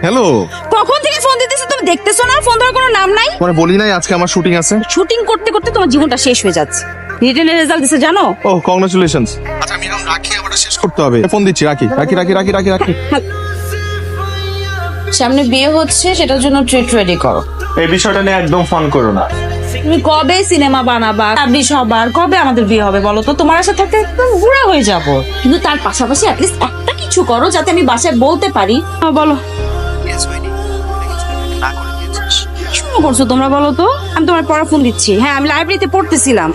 Hello, কখন থেকে phone দিতেছি তুমি দেখতেছো না? ফোন ধরার কোনো নাম নাই। মানে বলি নাই আজকে আমার শুটিং আছে। শুটিং করতে করতে তোমার জীবনটা শেষ হয়ে যাচ্ছে। রিটেনের রেজাল্ট দিছে জানো? ও কংগ্রাচুলেশনস। আচ্ছা আমি এখন রাখি, আমারটা শেষ করতে হবে। ফোন দিচ্ছি, রাখি রাখি রাখি রাখি রাখি রাখি। সামনে বিয়ে হচ্ছে, সেটার জন্য ট্রিট রেডি করো। এই বিষয়টা নিয়ে একদম ফান করো না। তুমি কবে সিনেমা বানাবা, ছাব্বিশ হবার, কবে আমাদের বিয়ে হবে বলো তো? তোমার আশা থাকতে একদম বুড়া হয়ে যাব। কিন্তু তার পাশাপাশি অ্যাটলিস্ট একটা কিছু করো যাতে আমি বাসায় বলতে পারি। বলো শুরু করছো তোমরা, বলো তো। আমি তোমার পড়া ফোন দিচ্ছি। হ্যাঁ, আমি লাইব্রেরিতে পড়তেছিলাম।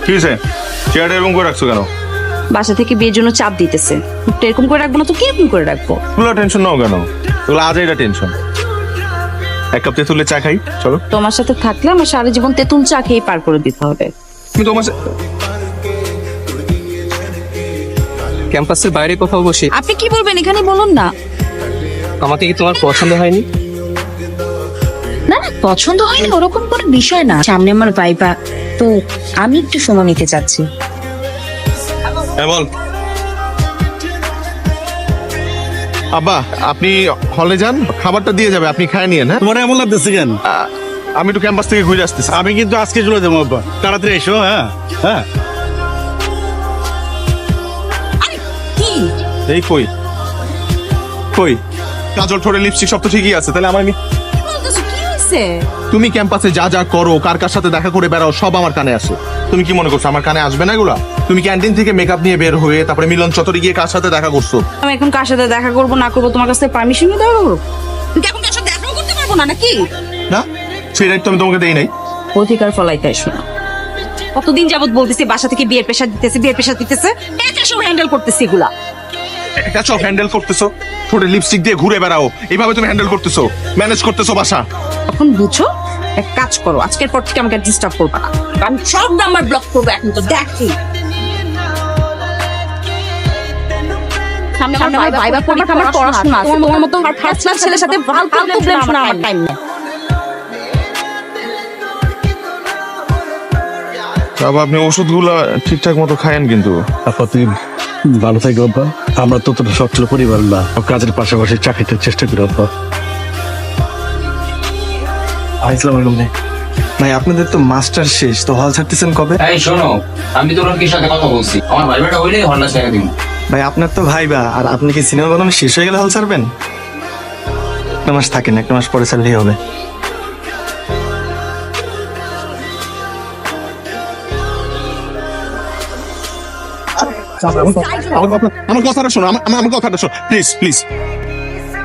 কি হয়েছে? চেয়ারটা এরকম করে রাখছো কেন? বাসা থেকে বিয়ের জন্য চাপ দিতেছে। তো এরকম করে রাখবো না তো কিরকম করে রাখবো? এগুলো টেনশন নাও কেন? এগুলো আজ এটা টেনশন। এক কাপ তেঁতুলের চা খাই, চলো। তোমার সাথে থাকলে আমার সারা জীবন তেঁতুল চা খেয়ে পার করে দিতে হবে। তুমি তোমার ক্যাম্পাসের বাইরে কোথাও বসে আপনি কি বলবেন এখানে বলুন না। আমাকে কি তোমার পছন্দ হয়নি? না না, পছন্দ হয়নি ওরকম কোনো বিষয় না। সামনে আমার ভাইবা, তো আমি একটু সময় নিতে চাচ্ছি। হ্যাঁ বল। আব্বা আপনি হলে যান, খাবারটা দিয়ে যাবে, আপনি খায় নিয়েন। হ্যাঁ তোমার এমন লাগতেছে কেন? আমি একটু ক্যাম্পাস থেকে ঘুরে আসতেছি। আমি কিন্তু আজকে চলে যাবো আব্বা, তাড়াতাড়ি এসো। হ্যাঁ হ্যাঁ। কি এই কই কই কাজল, ঠোঁটে লিপস্টিক সব তো ঠিকই আছে, তাহলে আমার বলতেছো? কি হয়েছে? তুমি ক্যাম্পাসে যা যা করো, কার কার সাথে দেখা করে বেড়াও, সব আমার কানে আসে। তুমি কি মনে করছো আমার কানে আসবে না এগুলা? তুমি ক্যান্টিন থেকে মেকআপ নিয়ে বের হয়ে তারপরে মিলন চত্বরে গিয়ে কার সাথে দেখা করছো? আমি এখন কার সাথে দেখা করবো না করবো তোমার কাছে পারমিশন নিতে হবে? তুমি এখন কার সাথে দেখাও করতে পারবো না নাকি? না, সেই দায়িত্ব আমি তোমাকে দেই নাই। অধিকার ফলাইতে এসো না। কতদিন যাবত বলতেছি বাসা থেকে বিয়ের প্রেশার দিতেছে, বিয়ের প্রেশার দিতেছে, এটা সব হ্যান্ডেল করতেছি এগুলা। এটা সব হ্যান্ডেল করতেছো? ঠোঁটে লিপস্টিক দিয়ে ঘুরে বেড়াও, এইভাবে তুমি হ্যান্ডেল করতেছো, ম্যানেজ করতেছো বাসা? এখন বুঝছো? এক কাজ করো, আজকের পর থেকে আমাকে ডিস্টার্ব করবে না। আমি সব নাম্বার ব্লক করবো এখন, তো দেখি। সামনে আমার ভাইবা পরীক্ষা, আমার পড়াশোনা আছে। তোমার মতো ফার্স্ট ক্লাস ছেলের সাথে ভাল প্রবলেম শোনা আমার টাইম নেই। তবে আপনি ওষুধগুলো ঠিকঠাক মতো খায়েন কিন্তু। আপা তুমি ভালো থাকো আব্বা। আমরা ততটা সচ্ছল পরিবার না, কাজের পাশাপাশি চাকরিতে চেষ্টা করি আব্বা। আসসালামু আলাইকুম ভাই, আপনাদের তো মাস্টার শেষ, তো হল ছাড়তেছেন কবে? এই শোনো, আমি তো লোকের সাথে কথা বলছি, আমার ভাইবাটা হইলে হল্লা ছেড়ে দিব। ভাই আপনার তো ভাইবা, আর আপনি কি সিনেমা বানানো শেষ হয়ে গেলে হল ছাড়বেন? একটা মাস থাকেন, একটা মাস পরে ছাড়লেই হবে। আমার কথাটা শোনো, আমার কথাটা শোনো প্লিজ প্লিজ।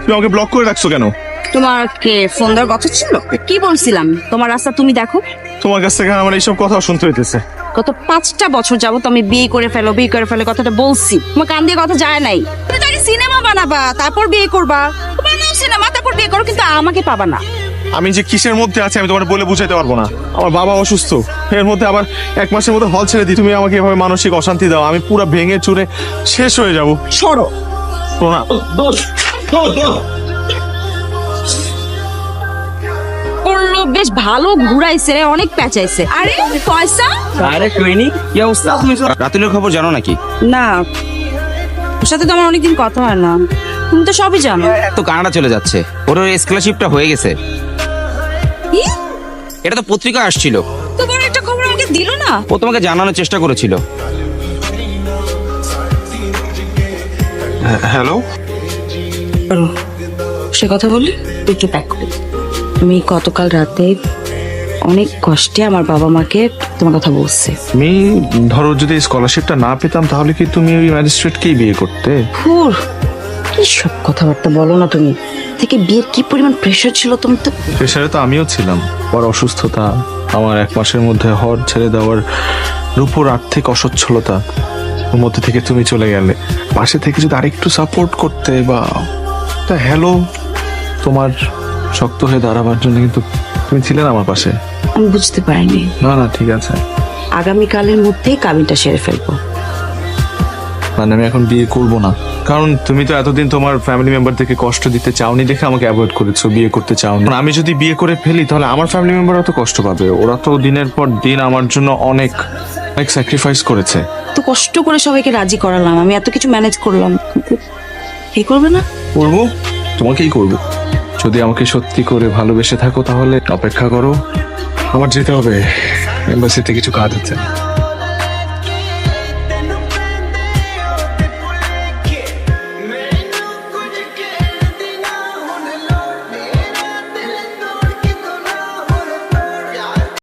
তুমি আমাকে ব্লক করে রাখছো কেন? তোমাকে ফোন দেওয়ার কথা ছিল। কি বলছিলাম? তোমার রাস্তা তুমি দেখো। তোমার কাছ থেকে আমার এইসব কথা শুনতে হইতেছে। গত 5টা বছর যাবত আমি বিয়ে করে ফেলো কথাটা বলছি। তোমার কান দিয়ে কথা যায় নাই। তুমি তো আগে সিনেমা বানাবা, তারপর বিয়ে করবা। বানাও সিনেমা, তারপর বিয়ে করো, কিন্তু আমাকে পাবা না। আমি যে কিসের মধ্যে আছি আমি তোমার বলে বুঝাইতে পারবো না। আমার বাবা অসুস্থ, এর মধ্যে আবার 1 মাসের মধ্যে হল ছেড়ে দিই। তুমি আমাকে এভাবে মানসিক অশান্তি দাও, আমি পুরো ভেঙে চুরে শেষ হয়ে যাবো। সরো। শোনা করলো বেশ ভালো, ঘুরাইছে রে, অনেক প্যাচাইছে। আরে পয়সা আরে টুইনি, কি অবস্থা? তুমি রাতুলের খবর জানো নাকি? না, ওর সাথে তো আমার অনেকদিন কথা হয় না। তুমি তো সবই জানো। তো কানাডা চলে যাচ্ছে, ওর স্কলারশিপটা হয়ে গেছে। কি? এটা তো পত্রিকা আসছিল। তো বড় একটা খবর আমাকে দিল না। ও তোমাকে জানানোর চেষ্টা করেছিল। হ্যালো, সে কথা বললি একটু প্যাক করে। আমি গতকাল রাতে অনেক কষ্টে আমার বাবা মাকে তোমার কথা বলছি। আমি ধরো যদি স্কলারশিপটা না পেতাম তাহলে কি তুমি ওই ম্যাজিস্ট্রেটকেই বিয়ে করতে? ফুর, কি সব কথাবার্তা বলো না তুমি। থেকে বিয়ের কি পরিমাণ প্রেশার ছিল তুমি তো। প্রেশারে তো আমিও ছিলাম। ওর অসুস্থতা, আমার 1 মাসের মধ্যে হল ছেড়ে দেওয়ার উপর আর্থিক অসচ্ছলতা, ওর মধ্যে থেকে তুমি চলে গেলে। পাশে থেকে যদি আরেকটু সাপোর্ট করতে বা হ্যালো তোমার শক্ত হয়ে দাঁড়াবার জন্য, কিন্তু তুমি ছিলে না আমার পাশে। আমি বুঝতে পারিনি। না না ঠিক আছে, আগামীকালের মধ্যেই কাবিনটা সেরে ফেলবো। মানে আমি এখন বিয়ে করব না, কারণ তুমি তো এতদিন তোমার ফ্যামিলি মেম্বারদেরকে কষ্ট দিতে চাওনি দেখে আমাকে অ্যাভয়েড করেছো, বিয়ে করতে চাওনি। আমি যদি বিয়ে করে ফেলি তাহলে আমার ফ্যামিলি মেম্বাররা তো কষ্ট পাবে। ওরা তো দিনের পর দিন আমার জন্য অনেক স্যাক্রিফাইস করেছে। তো কষ্ট করে সবাইকে রাজি করালাম, আমি এত কিছু ম্যানেজ করলাম, কি করবে না? করবো, তোমাকেই করবো। যদি আমাকে সত্যি করে ভালোবেসে থাকো তাহলে অপেক্ষা করো, আমার যেতে হবে, এম্বাসিতে কিছু কাজ আছে।